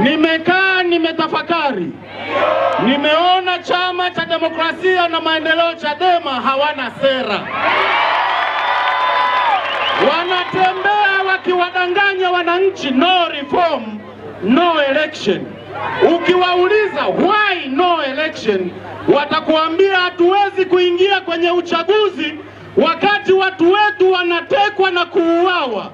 Nimekaa nimetafakari. Nimeona Chama cha Demokrasia na Maendeleo Chadema hawana sera. Wanatembea wakiwadanganya wananchi no reform, no election. Ukiwauliza why no election, watakuambia hatuwezi kuingia kwenye uchaguzi wakati watu wetu wanatekwa na kuuawa.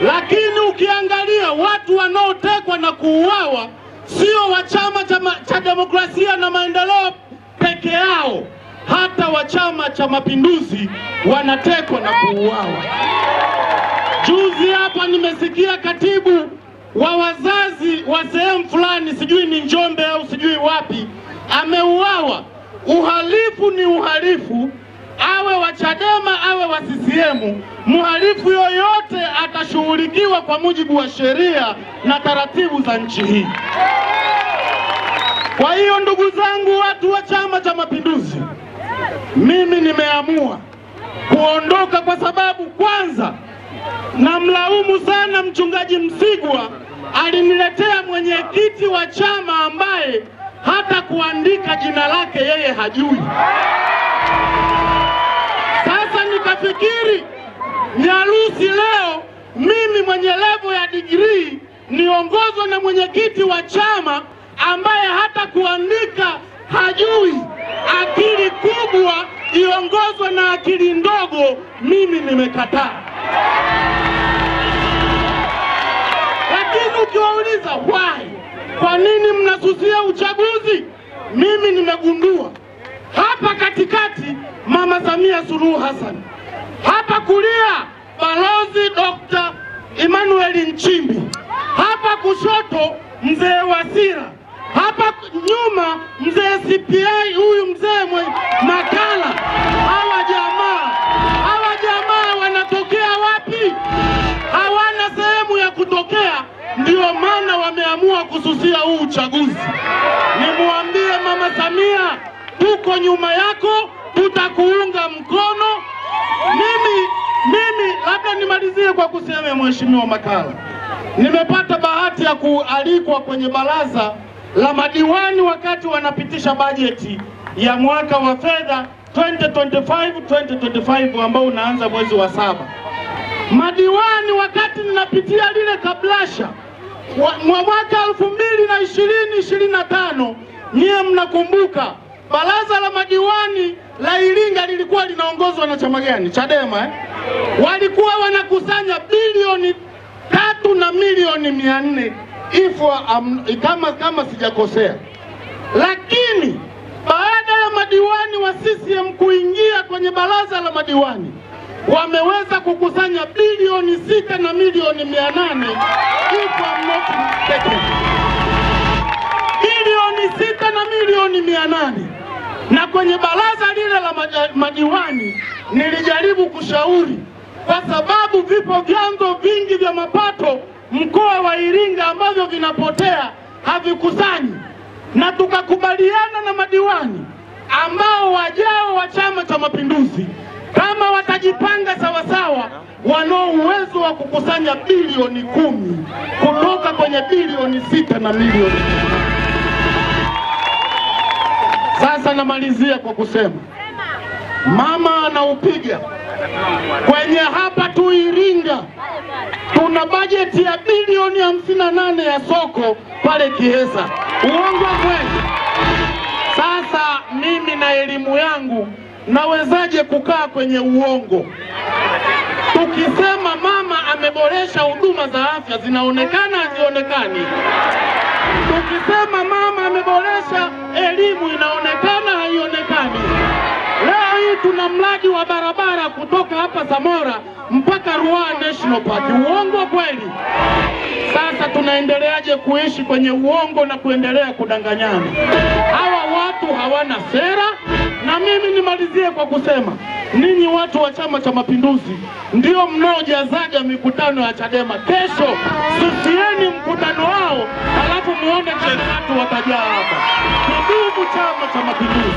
Lakini ukiangalia watu wanaotekwa na kuuawa sio wa Chama cha Demokrasia na Maendeleo peke yao, hata wa Chama cha Mapinduzi wanatekwa na kuuawa. Juzi hapa nimesikia katibu wa wazazi wa sehemu fulani, sijui ni Njombe au sijui wapi, ameuawa. Uhalifu ni uhalifu, awe wa Chadema awe wa CCM, mhalifu yoyote atashughulikiwa kwa mujibu wa sheria na taratibu za nchi hii. Kwa hiyo ndugu zangu, watu wa Chama cha Mapinduzi, mimi nimeamua kuondoka kwa sababu kwanza namlaumu sana mchungaji Msigwa, aliniletea mwenyekiti wa chama ambaye hata kuandika jina lake yeye hajui. Sasa nikafikiri Nyarusi leo mimi mwenye level ya degree niongozwe na mwenyekiti wa chama ambaye hata kuandika hajui. Akili kubwa iongozwe na akili ndogo, mimi nimekataa. Lakini ukiwauliza why, kwa nini mnasusia uchaguzi, mimi nimegundua hapa katikati Mama Samia Suluhu Hassan, hapa kulia Balozi Dr. Emmanuel Nchimbi, hapa kushoto Mzee Wasira, hapa nyuma Mzee CPI huyu Mzee Makala. Hawa jamaa wanatokea wapi? Hawana sehemu ya kutokea, ndio maana wameamua kususia huu uchaguzi. Nimwambie Mama Samia, tuko nyuma yako, tutakuunga mkono. Mimi labda nimalizie kwa kusema, Mheshimiwa Makala, nimepata bahati ya kualikwa kwenye baraza la madiwani wakati wanapitisha bajeti ya mwaka wa fedha 2025 ambao unaanza mwezi wa 7. Madiwani wakati ninapitia lile kablasha mwaka 2020-2025, nyie mnakumbuka baraza la madiwani la Iringa lilikuwa linaongozwa na chama gani? Chadema. Walikuwa wanakusanya bilioni 3 na milioni 400 kama sijakosea. Lakini baada ya madiwani wa CCM kuingia kwenye baraza la madiwani, wameweza kukusanya bilioni 6 na milioni 800 bilioni 6 na milioni 800. Na kwenye baraza lile la madiwani nilijaribu kushauri, kwa sababu vipo vyanzo vingi vya mapato mkoa wa Iringa ambavyo vinapotea, havikusanyi, na tukakubaliana na madiwani ambao wajao wa Chama cha Mapinduzi, kama watajipanga sawasawa, wanao uwezo wa kukusanya bilioni 10 kutoka kwenye bilioni 6 na milioni 800. Sasa namalizia kwa kusema, mama anaupiga kwenye hapa tu Iringa, tuna bajeti ya bilioni 58 ya soko pale Kihesa. Uongo kweli? Sasa mimi na elimu yangu nawezaje kukaa kwenye uongo? Tukisema mama ameboresha huduma za afya, zinaonekana hazionekani? Tukisema mama ameboresha elimu, inaonekana haionekani? Leo hii tuna mradi wa barabara kutoka hapa Samora mpaka Ruaha National Park. Uongo kweli? Sasa tunaendeleaje kuishi kwenye uongo na kuendelea kudanganyana? Hawa watu hawana sera. Na mimi nimalizie kwa kusema, ninyi watu wa Chama cha Mapinduzi ndio mnaojazaga mikutano ya Chadema. Kesho susieni mkutano wao, alafu muone watu watajaa hapa. Kidumu Chama cha Mapinduzi!